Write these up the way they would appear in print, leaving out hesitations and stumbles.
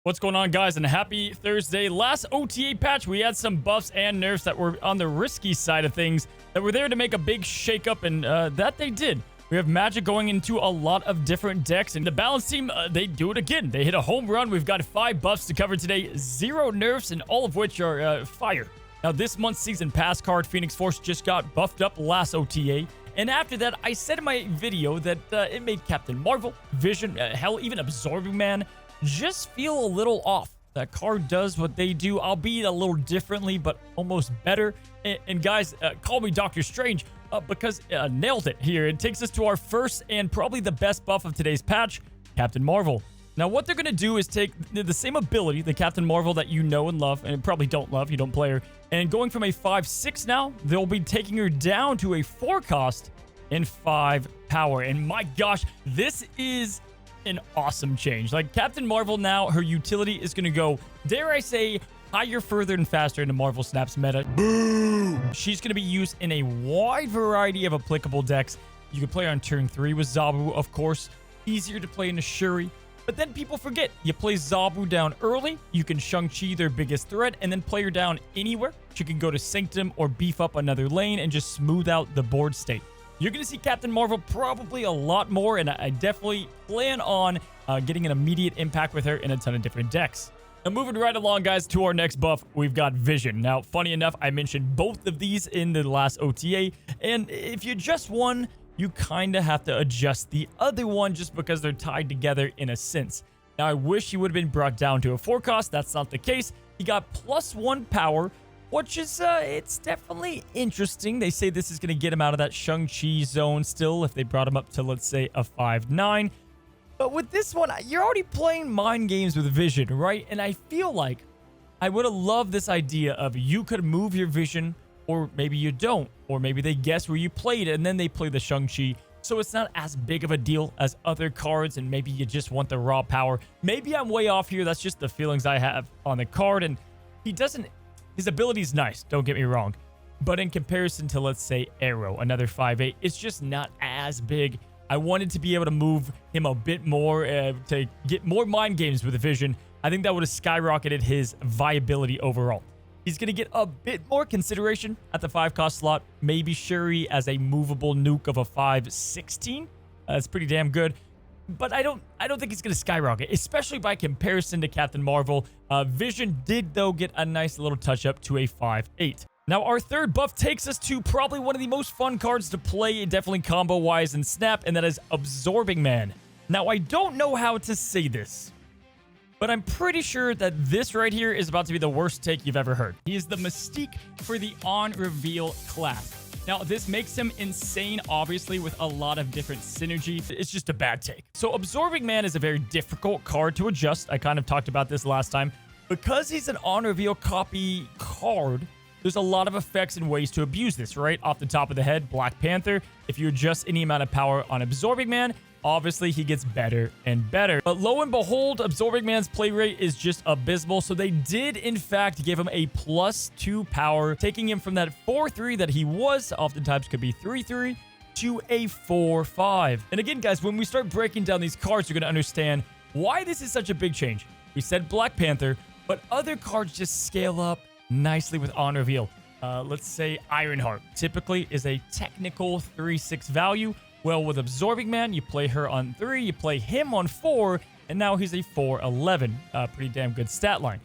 What's going on, guys, and happy Thursday. Last OTA patch, we had some buffs and nerfs that were on the risky side of things that were there to make a big shakeup, and that they did. We have Magic going into a lot of different decks, and the balance team, they do it again. They hit a home run. We've got 5 buffs to cover today, 0 nerfs, and all of which are fire. Now, this month's Season Pass card, Phoenix Force, just got buffed up last OTA. And after that, I said in my video that it made Captain Marvel, Vision, hell, even Absorbing Man just feel a little off. That card does what they do, albeit a little differently, but almost better. And guys, call me Doctor Strange because nailed it here. It takes us to our first and probably the best buff of today's patch, Captain Marvel. Now, what they're going to do is take the same ability, the Captain Marvel that you know and love, and probably don't love, you don't play her, and going from a 5/6 now, they'll be taking her down to a 4 cost and 5 power. And my gosh, this is an awesome change. Like, Captain Marvel now, her utility is going to go, dare I say, higher, further, and faster in the Marvel Snaps meta. Boom! She's going to be used in a wide variety of applicable decks. You can play her on turn 3 with Zabu, of course. Easier to play in a Shuri. But then people forget, you play Zabu down early, you can Shang-Chi their biggest threat, and then play her down anywhere. She can go to Sanctum or beef up another lane and just smooth out the board state. You're going to see Captain Marvel probably a lot more, and I definitely plan on getting an immediate impact with her in a ton of different decks. Now, moving right along, guys, to our next buff, we've got Vision. Now, funny enough, I mentioned both of these in the last OTA, and if you adjust one, you kind of have to adjust the other one just because they're tied together in a sense. Now, I wish he would have been brought down to a 4 cost. That's not the case. He got +1 power, which is, it's definitely interesting. They say this is going to get him out of that Shang-Chi zone still if they brought him up to, let's say, a 5/9. But with this one, you're already playing mind games with Vision, right? And I feel like I would have loved this idea of you could move your Vision, or maybe you don't, or maybe they guess where you played and then they play the Shang-Chi. So it's not as big of a deal as other cards, and maybe you just want the raw power. Maybe I'm way off here. That's just the feelings I have on the card, and he doesn't... His ability is nice, don't get me wrong. But in comparison to, let's say, Arrow, another 5/8, it's just not as big. I wanted to be able to move him a bit more to get more mind games with the Vision. I think that would have skyrocketed his viability overall. He's going to get a bit more consideration at the 5 cost slot. Maybe Shuri as a movable nuke of a 5/16. That's pretty damn good. But I don't think he's going to skyrocket, especially by comparison to Captain Marvel. Vision did, though, get a nice little touch-up to a 5/8. Now, our third buff takes us to probably one of the most fun cards to play, definitely combo-wise in Snap, and that is Absorbing Man. Now, I don't know how to say this, but I'm pretty sure that this right here is about to be the worst take you've ever heard. He is the Mystique for the on-reveal class. Now, this makes him insane, obviously, with a lot of different synergy. It's just a bad take. So, Absorbing Man is a very difficult card to adjust. I kind of talked about this last time. Because he's an on-reveal copy card, there's a lot of effects and ways to abuse this, right? Off the top of the head, Black Panther. If you adjust any amount of power on Absorbing Man, obviously, he gets better and better. But lo and behold, Absorbing Man's play rate is just abysmal. So they did, in fact, give him a +2 power, taking him from that 4/3 that he was, oftentimes could be 3/3, to a 4/5. And again, guys, when we start breaking down these cards, you're going to understand why this is such a big change. We said Black Panther, but other cards just scale up nicely with on reveal. Let's say Ironheart typically is a technical 3/6 value. Well, with Absorbing Man, you play her on 3, you play him on 4, and now he's a 4/11. Pretty damn good stat line.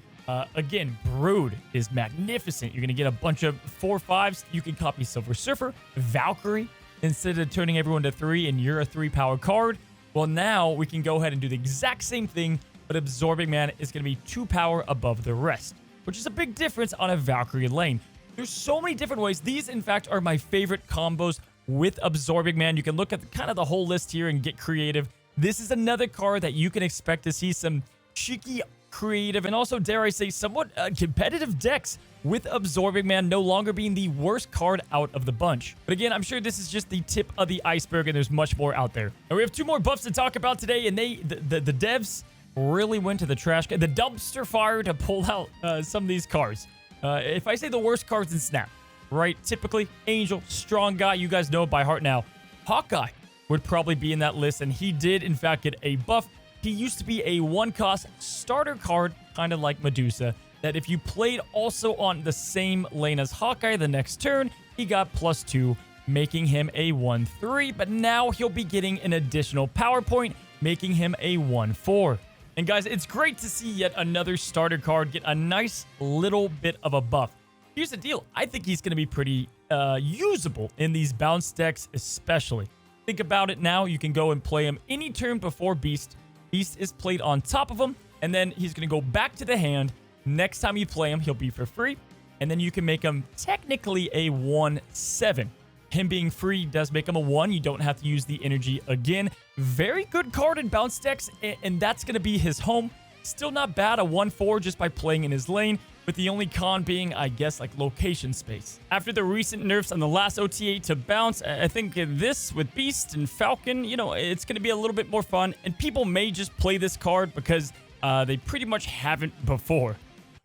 Again, Brood is magnificent. You're going to get a bunch of 4/5s. You can copy Silver Surfer, Valkyrie, instead of turning everyone to 3 and you're a 3-power card. Well, now we can go ahead and do the exact same thing, but Absorbing Man is going to be 2 power above the rest, which is a big difference on a Valkyrie lane. There's so many different ways. These, in fact, are my favorite combos with Absorbing Man. You can look at kind of the whole list here and get creative. This is another card that you can expect to see some cheeky, creative, and also, dare I say, somewhat competitive decks with Absorbing Man no longer being the worst card out of the bunch. But again, I'm sure this is just the tip of the iceberg, and there's much more out there. And we have 2 more buffs to talk about today, and the devs really went to the trash can, the dumpster fire, to pull out some of these cards. If I say the worst cards in Snap, right? Typically, Angel, strong guy. You guys know it by heart now. Hawkeye would probably be in that list, and he did, in fact, get a buff. He used to be a 1-cost starter card, kind of like Medusa, that if you played also on the same lane as Hawkeye the next turn, he got +2, making him a 1-3, but now he'll be getting an additional power point, making him a 1-4. And guys, it's great to see yet another starter card get a nice little bit of a buff. Here's the deal. I think he's going to be pretty usable in these bounce decks especially. Think about it now. You can go and play him any turn before Beast. Beast is played on top of him, and then he's going to go back to the hand. Next time you play him, he'll be for free, and then you can make him technically a 1-7. Him being free does make him a 1. You don't have to use the energy again. Very good card in bounce decks, and that's going to be his home. Still not bad, a 1-4 just by playing in his lane, with the only con being, I guess, like location space. After the recent nerfs on the last OTA to bounce, I think this with Beast and Falcon, you know, it's going to be a little bit more fun, and people may just play this card because they pretty much haven't before.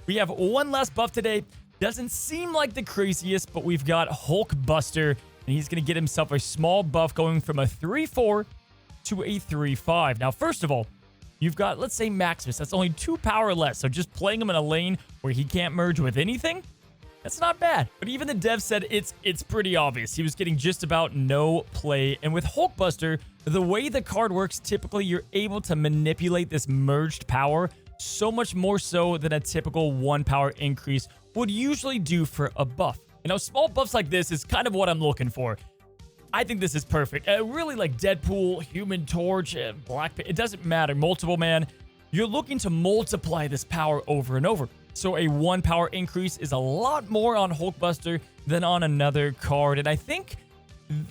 We have one last buff today. Doesn't seem like the craziest, but we've got Hulk Buster, and he's going to get himself a small buff going from a 3-4 to a 3-5. Now, first of all, you've got, let's say, Maximus. That's only 2 power less, so just playing him in a lane where he can't merge with anything, that's not bad. But even the dev said it's pretty obvious. He was getting just about no play. And with Hulkbuster, the way the card works, typically you're able to manipulate this merged power so much more so than a typical 1 power increase would usually do for a buff. You know, small buffs like this is kind of what I'm looking for. I think this is perfect. Really like Deadpool, Human Torch, Black Panther, it doesn't matter. Multiple Man, you're looking to multiply this power over and over. So a 1 power increase is a lot more on Hulkbuster than on another card. And I think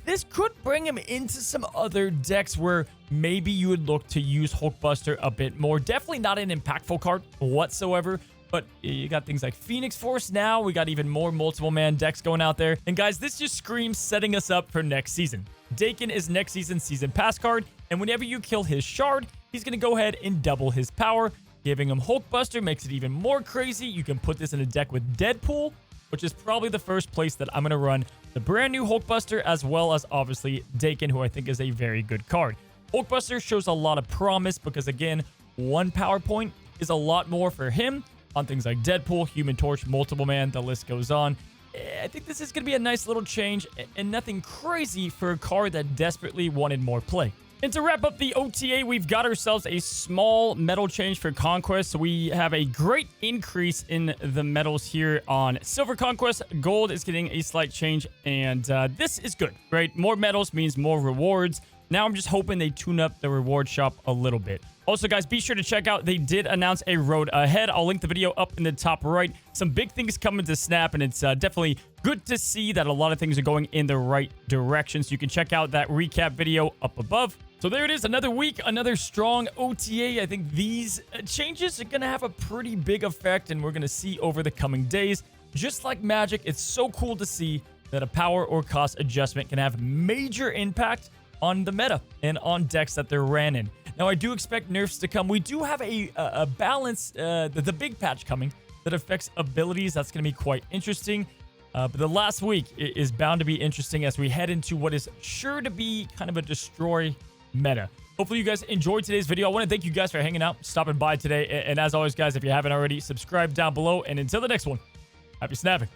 this could bring him into some other decks where maybe you would look to use Hulkbuster a bit more. Definitely not an impactful card whatsoever. But you got things like Phoenix Force now. We got even more multiple man decks going out there. And guys, this just screams setting us up for next season. Dakin is next season's season pass card. And whenever you kill his shard, he's going to go ahead and double his power. Giving him Hulkbuster makes it even more crazy. You can put this in a deck with Deadpool, which is probably the first place that I'm going to run the brand new Hulkbuster, as well as obviously Dakin, who I think is a very good card. Hulkbuster shows a lot of promise because, again, 1 power point is a lot more for him on things like Deadpool, Human Torch, Multiple Man, the list goes on. I think this is going to be a nice little change and nothing crazy for a card that desperately wanted more play. And to wrap up the OTA, we've got ourselves a small medal change for Conquest. So we have a great increase in the medals here on Silver Conquest. Gold is getting a slight change, and this is good, right? More medals means more rewards. Now I'm just hoping they tune up the reward shop a little bit. Also, guys, be sure to check out, they did announce a road ahead. I'll link the video up in the top right. Some big things coming to Snap, and it's definitely good to see that a lot of things are going in the right direction. So you can check out that recap video up above. So there it is, another week, another strong OTA. I think these changes are going to have a pretty big effect, and we're going to see over the coming days. Just like Magic, it's so cool to see that a power or cost adjustment can have major impact on the meta and on decks that they're ran in. Now, I do expect nerfs to come. We do have a balance, the big patch coming that affects abilities. That's going to be quite interesting. But the last week is bound to be interesting as we head into what is sure to be kind of a destroy meta. Hopefully you guys enjoyed today's video. I want to thank you guys for hanging out, stopping by today. And as always, guys, if you haven't already, subscribe down below. And until the next one, happy snapping.